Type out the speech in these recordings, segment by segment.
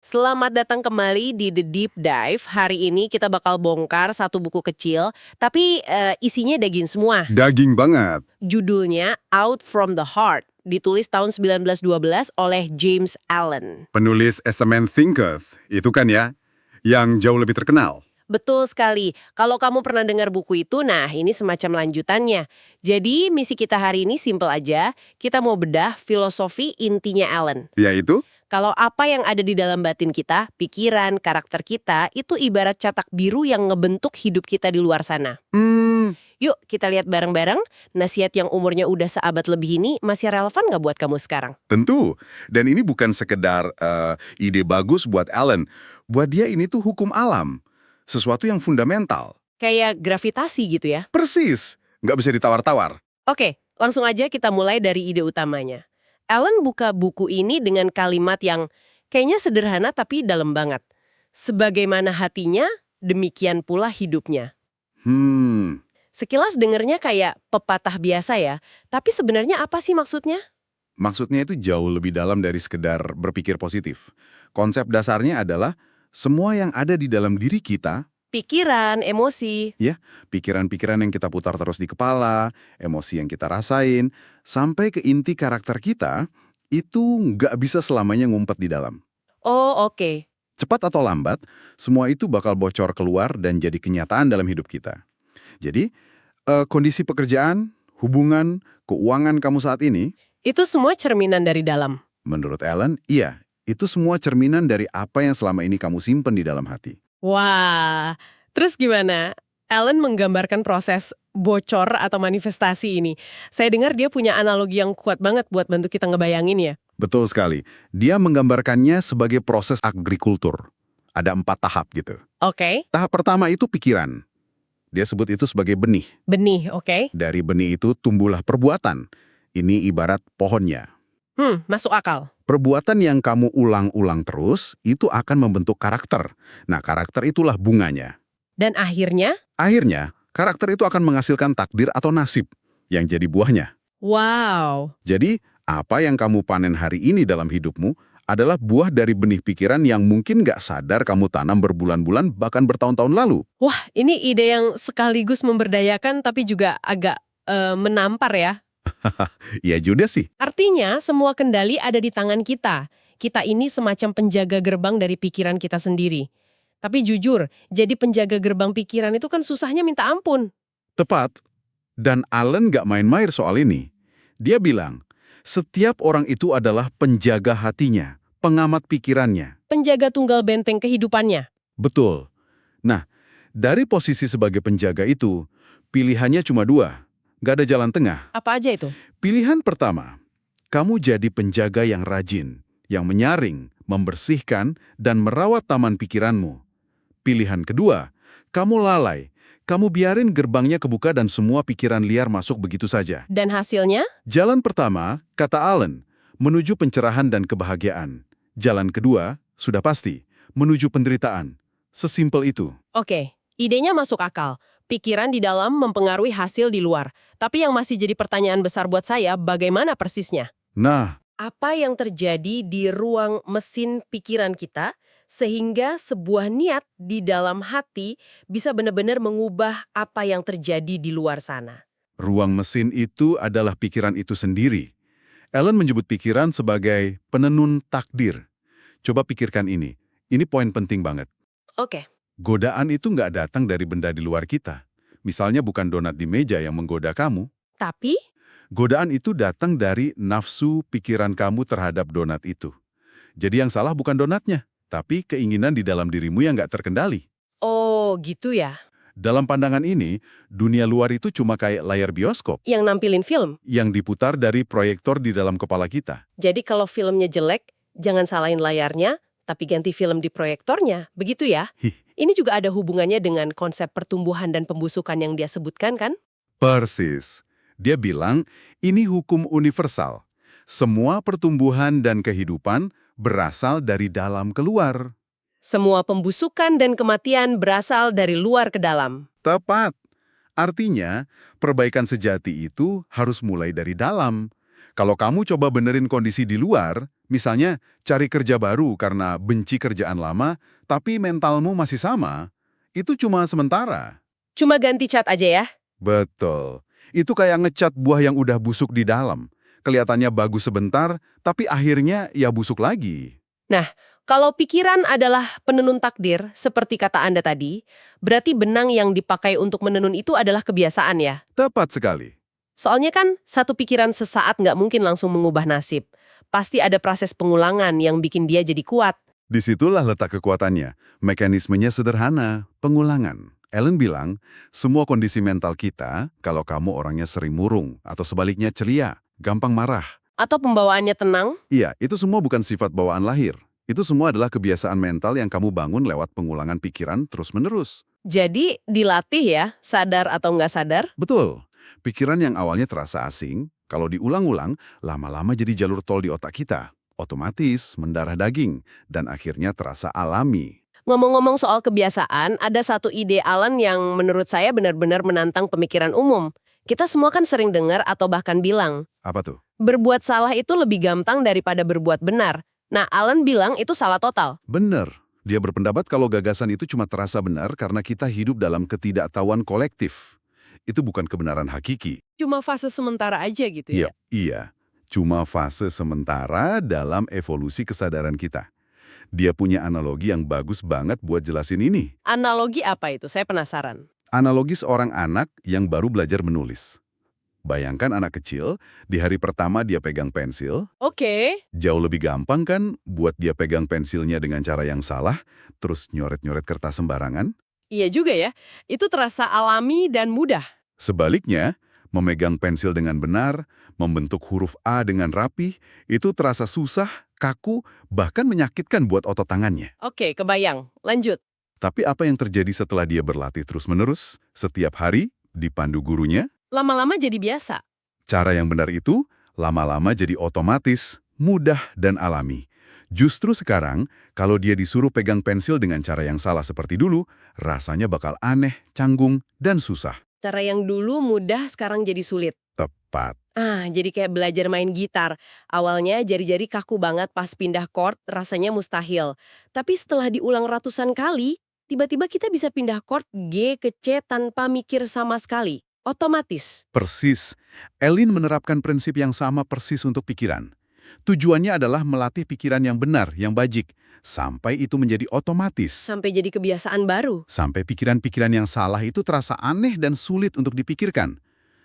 Selamat datang kembali di The Deep Dive. Hari ini kita bakal bongkar satu buku kecil, tapi isinya daging semua. Daging banget. Judulnya Out from the Heart, ditulis tahun 1912 oleh James Allen. Penulis As a Man Thinketh, itu kan ya, yang jauh lebih terkenal. Betul sekali. Kalau kamu pernah dengar buku itu, nah ini semacam lanjutannya. Jadi misi kita hari ini simple aja. Kita mau bedah filosofi intinya Allen. Yaitu, Kalau apa yang ada di dalam batin kita, pikiran, karakter kita, itu ibarat cetak biru yang ngebentuk hidup kita di luar sana. Yuk, kita lihat bareng-bareng, nasihat yang umurnya udah seabad lebih ini masih relevan nggak buat kamu sekarang? tentu. Dan ini bukan sekedar ide bagus buat Alan. Buat dia ini tuh hukum alam. Sesuatu yang fundamental. Kayak gravitasi gitu ya? Persis. Nggak bisa ditawar-tawar. Oke, langsung aja kita mulai dari ide utamanya. Allen buka buku ini dengan kalimat yang kayaknya sederhana tapi dalam banget. Sebagaimana hatinya, demikian pula hidupnya. Sekilas dengernya kayak pepatah biasa ya, tapi sebenarnya apa sih maksudnya? Maksudnya itu jauh lebih dalam dari sekedar berpikir positif. Konsep dasarnya adalah semua yang ada di dalam diri kita, Pikiran, emosi. ya, pikiran-pikiran yang kita putar terus di kepala, emosi yang kita rasain, sampai ke inti karakter kita, itu nggak bisa selamanya ngumpet di dalam. Oh, oke. Cepat atau lambat, semua itu bakal bocor keluar dan jadi kenyataan dalam hidup kita. Jadi, kondisi pekerjaan, hubungan, keuangan kamu saat ini, Itu semua cerminan dari dalam. menurut Ellen, iya, itu semua cerminan dari apa yang selama ini kamu simpen di dalam hati. Wah, terus gimana? Allen menggambarkan proses bocor atau manifestasi ini. Saya dengar dia punya analogi yang kuat banget buat bantu kita ngebayangin ya. Betul sekali. Dia menggambarkannya sebagai proses agrikultur. Ada 4 tahap gitu. Oke, Tahap pertama itu pikiran. Dia sebut itu sebagai benih. benih, oke. Dari benih itu tumbuhlah perbuatan. Ini ibarat pohonnya. Masuk akal. Perbuatan yang kamu ulang-ulang terus, itu akan membentuk karakter. Nah, karakter itulah bunganya. Dan akhirnya, Akhirnya, karakter itu akan menghasilkan takdir atau nasib yang jadi buahnya. wow. Jadi, apa yang kamu panen hari ini dalam hidupmu adalah buah dari benih pikiran yang mungkin nggak sadar kamu tanam berbulan-bulan bahkan bertahun-tahun lalu. Wah, ini ide yang sekaligus memberdayakan tapi juga agak menampar ya. Ya juga sih. Artinya, semua kendali ada di tangan kita. Kita ini semacam penjaga gerbang dari pikiran kita sendiri. Tapi jujur, jadi penjaga gerbang pikiran itu kan susahnya minta ampun. Tepat. Dan Allen nggak main-main soal ini. Dia bilang, setiap orang itu adalah penjaga hatinya, pengamat pikirannya. Penjaga tunggal benteng kehidupannya. Betul. Nah, dari posisi sebagai penjaga itu, pilihannya cuma 2. Nggak ada jalan tengah. Apa aja itu? Pilihan pertama, kamu jadi penjaga yang rajin, yang menyaring, membersihkan, dan merawat taman pikiranmu. Pilihan kedua, kamu lalai, kamu biarin gerbangnya kebuka dan semua pikiran liar masuk begitu saja. Dan hasilnya? Jalan pertama, kata Allen, menuju pencerahan dan kebahagiaan. Jalan kedua, sudah pasti, menuju penderitaan. Sesimpel itu. Oke, idenya masuk akal. Pikiran di dalam mempengaruhi hasil di luar. Tapi yang masih jadi pertanyaan besar buat saya, bagaimana persisnya? Nah, Apa yang terjadi di ruang mesin pikiran kita sehingga sebuah niat di dalam hati bisa benar-benar mengubah apa yang terjadi di luar sana? ruang mesin itu adalah pikiran itu sendiri. Allen menyebut pikiran sebagai penenun takdir. Coba pikirkan ini poin penting banget. Oke, Godaan itu nggak datang dari benda di luar kita. Misalnya bukan donat di meja yang menggoda kamu. tapi Godaan itu datang dari nafsu pikiran kamu terhadap donat itu. Jadi yang salah bukan donatnya, tapi keinginan di dalam dirimu yang nggak terkendali. oh gitu ya, Dalam pandangan ini, dunia luar itu cuma kayak layar bioskop yang nampilin film. yang diputar dari proyektor di dalam kepala kita. Jadi kalau filmnya jelek, jangan salahin layarnya, tapi ganti film di proyektornya, begitu ya? Hih, Ini juga ada hubungannya dengan konsep pertumbuhan dan pembusukan yang dia sebutkan kan? persis. Dia bilang, ini hukum universal. Semua pertumbuhan dan kehidupan berasal dari dalam keluar. Semua pembusukan dan kematian berasal dari luar ke dalam. Tepat. Artinya, perbaikan sejati itu harus mulai dari dalam. Kalau kamu coba benerin kondisi di luar, Misalnya, cari kerja baru karena benci kerjaan lama, tapi mentalmu masih sama, itu cuma sementara. Cuma ganti cat aja ya. Betul. Itu kayak ngecat buah yang udah busuk di dalam. Kelihatannya bagus sebentar, tapi akhirnya ya busuk lagi. Nah, kalau pikiran adalah penenun takdir, seperti kata Anda tadi, berarti benang yang dipakai untuk menenun itu adalah kebiasaan ya? Tepat sekali. Soalnya kan satu pikiran sesaat nggak mungkin langsung mengubah nasib. Pasti ada proses pengulangan yang bikin dia jadi kuat. Disitulah letak kekuatannya. Mekanismenya sederhana, pengulangan. Ellen bilang, semua kondisi mental kita, kalau kamu orangnya sering murung, atau sebaliknya ceria, gampang marah. Atau pembawaannya tenang? Iya, itu semua bukan sifat bawaan lahir. Itu semua adalah kebiasaan mental yang kamu bangun lewat pengulangan pikiran terus-menerus. Jadi dilatih ya, sadar atau nggak sadar? Betul. Pikiran yang awalnya terasa asing, kalau diulang-ulang, lama-lama jadi jalur tol di otak kita. Otomatis mendarah daging, dan akhirnya terasa alami. Ngomong-ngomong soal kebiasaan, ada satu ide Alan yang menurut saya benar-benar menantang pemikiran umum. Kita semua kan sering dengar atau bahkan bilang, Apa tuh? berbuat salah itu lebih gampang daripada berbuat benar. Nah, Alan bilang itu salah total. Benar. Dia berpendapat kalau gagasan itu cuma terasa benar karena kita hidup dalam ketidaktahuan kolektif. Itu bukan kebenaran hakiki. Cuma fase sementara aja gitu ya? Iya. Cuma fase sementara dalam evolusi kesadaran kita. Dia punya analogi yang bagus banget buat jelasin ini. Analogi apa itu? Saya penasaran. Analogi seorang anak yang baru belajar menulis. Bayangkan anak kecil, di hari pertama dia pegang pensil, Oke. jauh lebih gampang kan buat dia pegang pensilnya dengan cara yang salah, terus nyoret-nyoret kertas sembarangan? Iya juga ya. Itu terasa alami dan mudah. Sebaliknya, memegang pensil dengan benar, membentuk huruf A dengan rapi, itu terasa susah, kaku, bahkan menyakitkan buat otot tangannya. Oke, kebayang. Lanjut. Tapi apa yang terjadi setelah dia berlatih terus-menerus, setiap hari, dipandu gurunya? Lama-lama jadi biasa. Cara yang benar itu, lama-lama jadi otomatis, mudah, dan alami. Justru sekarang, kalau dia disuruh pegang pensil dengan cara yang salah seperti dulu, rasanya bakal aneh, canggung, dan susah. Cara yang dulu mudah sekarang jadi sulit. Tepat. Jadi kayak belajar main gitar. Awalnya jari-jari kaku banget pas pindah chord, rasanya mustahil. Tapi setelah diulang ratusan kali, tiba-tiba kita bisa pindah chord G ke C tanpa mikir sama sekali. Otomatis. Persis. Ellen menerapkan prinsip yang sama persis untuk pikiran. Tujuannya adalah melatih pikiran yang benar, yang bajik, sampai itu menjadi otomatis. Sampai jadi kebiasaan baru. Sampai pikiran-pikiran yang salah itu terasa aneh dan sulit untuk dipikirkan.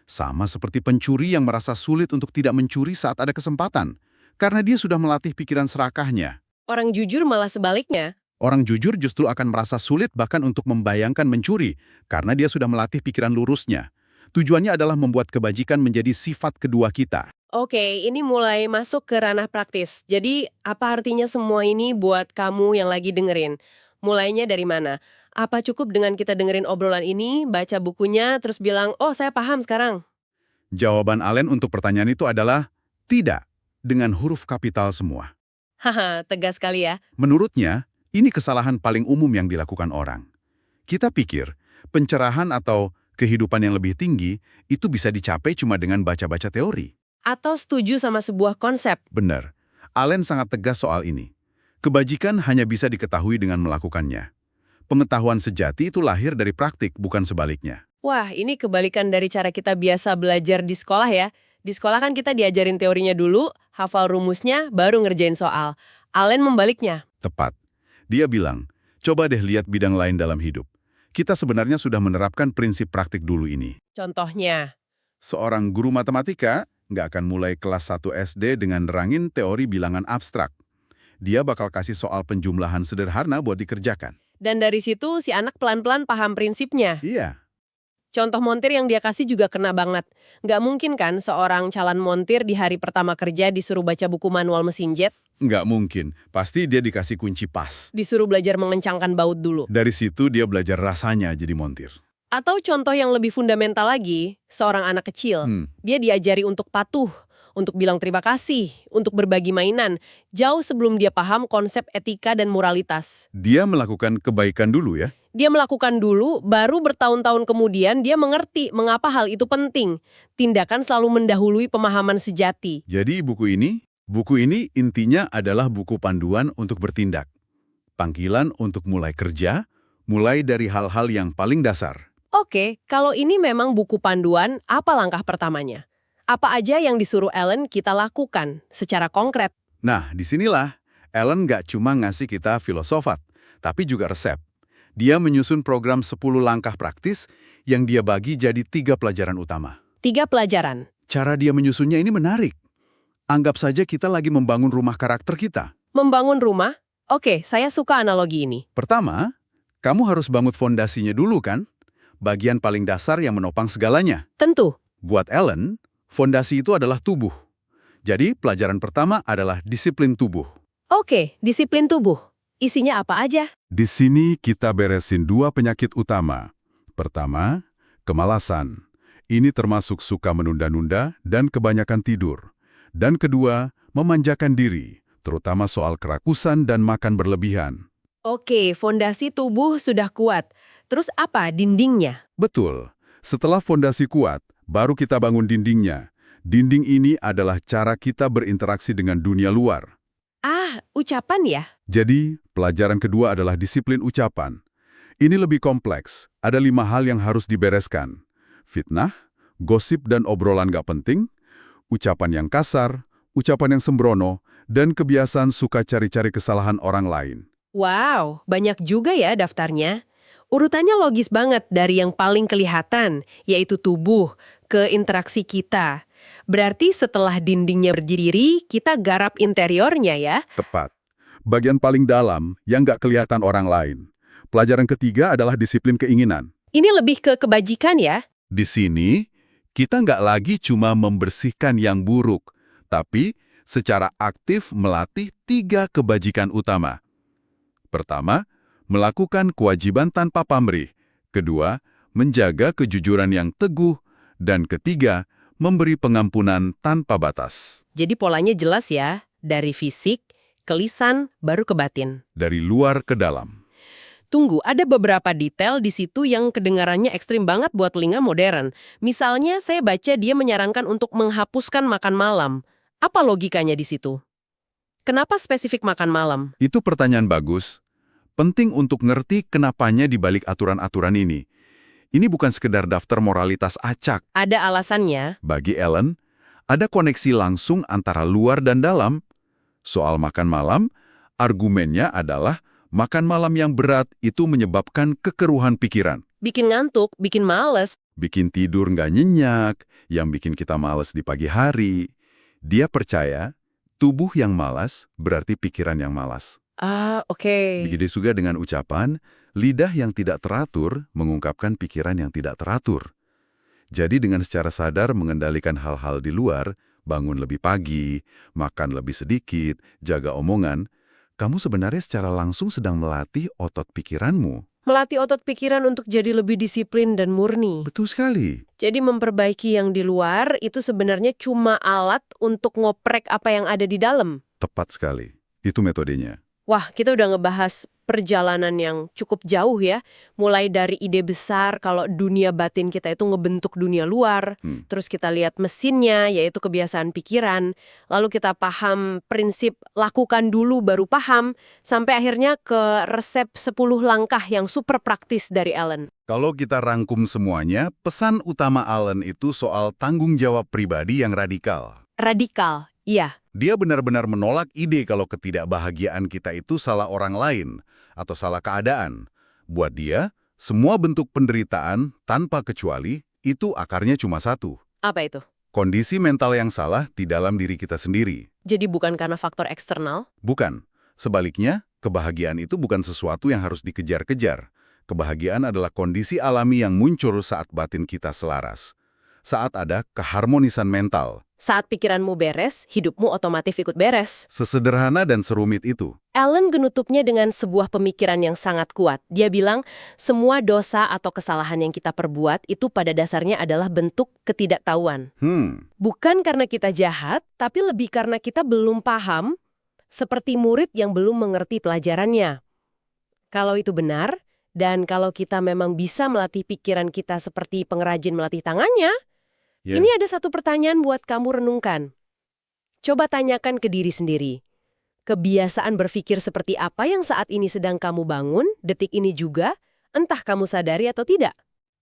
Sama seperti pencuri yang merasa sulit untuk tidak mencuri saat ada kesempatan, karena dia sudah melatih pikiran serakahnya. Orang jujur malah sebaliknya. Orang jujur justru akan merasa sulit bahkan untuk membayangkan mencuri, karena dia sudah melatih pikiran lurusnya. Tujuannya adalah membuat kebajikan menjadi sifat kedua kita. Oke, ini mulai masuk ke ranah praktis. Jadi, apa artinya semua ini buat kamu yang lagi dengerin? Mulainya dari mana? Apa cukup dengan kita dengerin obrolan ini, baca bukunya, terus bilang, oh saya paham sekarang? Jawaban Allen untuk pertanyaan itu adalah tidak, dengan huruf kapital semua. Haha, tegas sekali ya. Menurutnya, ini kesalahan paling umum yang dilakukan orang. Kita pikir, pencerahan atau kehidupan yang lebih tinggi itu bisa dicapai cuma dengan baca-baca teori. Atau setuju sama sebuah konsep. Benar. Allen sangat tegas soal ini. Kebajikan hanya bisa diketahui dengan melakukannya. Pengetahuan sejati itu lahir dari praktik, bukan sebaliknya. Wah, ini kebalikan dari cara kita biasa belajar di sekolah ya. Di sekolah kan kita diajarin teorinya dulu, hafal rumusnya, baru ngerjain soal. Allen membaliknya. Tepat. Dia bilang, coba deh lihat bidang lain dalam hidup. Kita sebenarnya sudah menerapkan prinsip praktik dulu ini. Contohnya, Seorang guru matematika nggak akan mulai kelas 1 SD dengan nerangin teori bilangan abstrak. Dia bakal kasih soal penjumlahan sederhana buat dikerjakan. dan dari situ si anak pelan-pelan paham prinsipnya. Iya, Contoh montir yang dia kasih juga kena banget. Nggak mungkin kan seorang calon montir di hari pertama kerja disuruh baca buku manual mesin jet, nggak mungkin. Pasti dia dikasih kunci pas. disuruh belajar mengencangkan baut dulu. Dari situ dia belajar rasanya jadi montir. Atau contoh yang lebih fundamental lagi, seorang anak kecil, dia diajari untuk patuh, untuk bilang terima kasih, untuk berbagi mainan, jauh sebelum dia paham konsep etika dan moralitas. Dia melakukan kebaikan dulu ya. Dia melakukan dulu, baru bertahun-tahun kemudian dia mengerti mengapa hal itu penting. Tindakan selalu mendahului pemahaman sejati. Jadi buku ini Buku ini intinya adalah buku panduan untuk bertindak. Panggilan untuk mulai kerja, mulai dari hal-hal yang paling dasar. Oke, kalau ini memang buku panduan, apa langkah pertamanya? Apa aja yang disuruh Ellen kita lakukan secara konkret? Nah, disinilah Ellen nggak cuma ngasih kita filosofat, tapi juga resep. Dia menyusun program 10 langkah praktis yang dia bagi jadi 3 pelajaran utama. 3 pelajaran. Cara dia menyusunnya ini menarik. Anggap saja kita lagi membangun rumah karakter kita. Membangun rumah? Oke, saya suka analogi ini. Pertama, kamu harus bangun fondasinya dulu kan? Bagian paling dasar yang menopang segalanya. Tentu. Buat Ellen, fondasi itu adalah tubuh. Jadi, pelajaran pertama adalah disiplin tubuh. Oke, disiplin tubuh. Isinya apa aja? Di sini kita beresin 2 penyakit utama. Pertama, kemalasan. Ini termasuk suka menunda-nunda dan kebanyakan tidur. Dan kedua, memanjakan diri, terutama soal kerakusan dan makan berlebihan. Oke, fondasi tubuh sudah kuat. Terus apa dindingnya? Betul. Setelah fondasi kuat, baru kita bangun dindingnya. Dinding ini adalah cara kita berinteraksi dengan dunia luar. Ah, ucapan ya? Jadi, pelajaran kedua adalah disiplin ucapan. Ini lebih kompleks. Ada 5 hal yang harus dibereskan. Fitnah, gosip dan obrolan gak penting, ucapan yang kasar, ucapan yang sembrono, dan kebiasaan suka cari-cari kesalahan orang lain. Wow, banyak juga ya daftarnya. Urutannya logis banget dari yang paling kelihatan, yaitu tubuh, ke interaksi kita. Berarti setelah dindingnya berdiri, kita garap interiornya ya? Tepat. Bagian paling dalam yang gak kelihatan orang lain. Pelajaran ketiga adalah disiplin keinginan. Ini lebih ke kebajikan ya? Di sini, kita nggak lagi cuma membersihkan yang buruk, tapi secara aktif melatih 3 kebajikan utama. Pertama, melakukan kewajiban tanpa pamrih. Kedua, menjaga kejujuran yang teguh. Dan ketiga, memberi pengampunan tanpa batas. Jadi polanya jelas ya, dari fisik, ke lisan, baru ke batin. Dari luar ke dalam. Tunggu, ada beberapa detail di situ yang kedengarannya ekstrim banget buat telinga modern. Misalnya, saya baca dia menyarankan untuk menghapuskan makan malam. Apa logikanya di situ? Kenapa spesifik makan malam? Itu pertanyaan bagus. Penting untuk ngerti kenapanya di balik aturan-aturan ini. Ini bukan sekedar daftar moralitas acak. Ada alasannya? Bagi Ellen, ada koneksi langsung antara luar dan dalam. Soal makan malam, argumennya adalah makan malam yang berat itu menyebabkan kekeruhan pikiran. Bikin ngantuk, bikin males. Bikin tidur nggak nyenyak, yang bikin kita males di pagi hari. Dia percaya, tubuh yang malas berarti pikiran yang malas. Ah, oke. Begitu juga dengan ucapan, lidah yang tidak teratur mengungkapkan pikiran yang tidak teratur. Jadi dengan secara sadar mengendalikan hal-hal di luar, bangun lebih pagi, makan lebih sedikit, jaga omongan, kamu sebenarnya secara langsung sedang melatih otot pikiranmu. Melatih otot pikiran untuk jadi lebih disiplin dan murni. Betul sekali. Jadi memperbaiki yang di luar itu sebenarnya cuma alat untuk ngoprek apa yang ada di dalam. Tepat sekali. Itu metodenya. Wah, kita udah ngebahas perjalanan yang cukup jauh ya. Mulai dari ide besar kalau dunia batin kita itu ngebentuk dunia luar. Terus kita lihat mesinnya, yaitu kebiasaan pikiran. Lalu kita paham prinsip lakukan dulu baru paham. Sampai akhirnya ke resep 10 langkah yang super praktis dari Ellen. Kalau kita rangkum semuanya, pesan utama Ellen itu soal tanggung jawab pribadi yang radikal. Radikal, iya. Dia benar-benar menolak ide kalau ketidakbahagiaan kita itu salah orang lain atau salah keadaan. Buat dia, semua bentuk penderitaan tanpa kecuali itu akarnya cuma satu. Apa itu? Kondisi mental yang salah di dalam diri kita sendiri. Jadi bukan karena faktor eksternal? Bukan. Sebaliknya, kebahagiaan itu bukan sesuatu yang harus dikejar-kejar. Kebahagiaan adalah kondisi alami yang muncul saat batin kita selaras. Saat ada keharmonisan mental. Saat pikiranmu beres, hidupmu otomatis ikut beres. Sesederhana dan serumit itu. Ellen genutupnya dengan sebuah pemikiran yang sangat kuat. Dia bilang, semua dosa atau kesalahan yang kita perbuat itu pada dasarnya adalah bentuk ketidaktahuan. Bukan karena kita jahat, tapi lebih karena kita belum paham, seperti murid yang belum mengerti pelajarannya. Kalau itu benar, dan kalau kita memang bisa melatih pikiran kita seperti pengrajin melatih tangannya, ini ada satu pertanyaan buat kamu renungkan. Coba tanyakan ke diri sendiri. Kebiasaan berpikir seperti apa yang saat ini sedang kamu bangun, detik ini juga, entah kamu sadari atau tidak?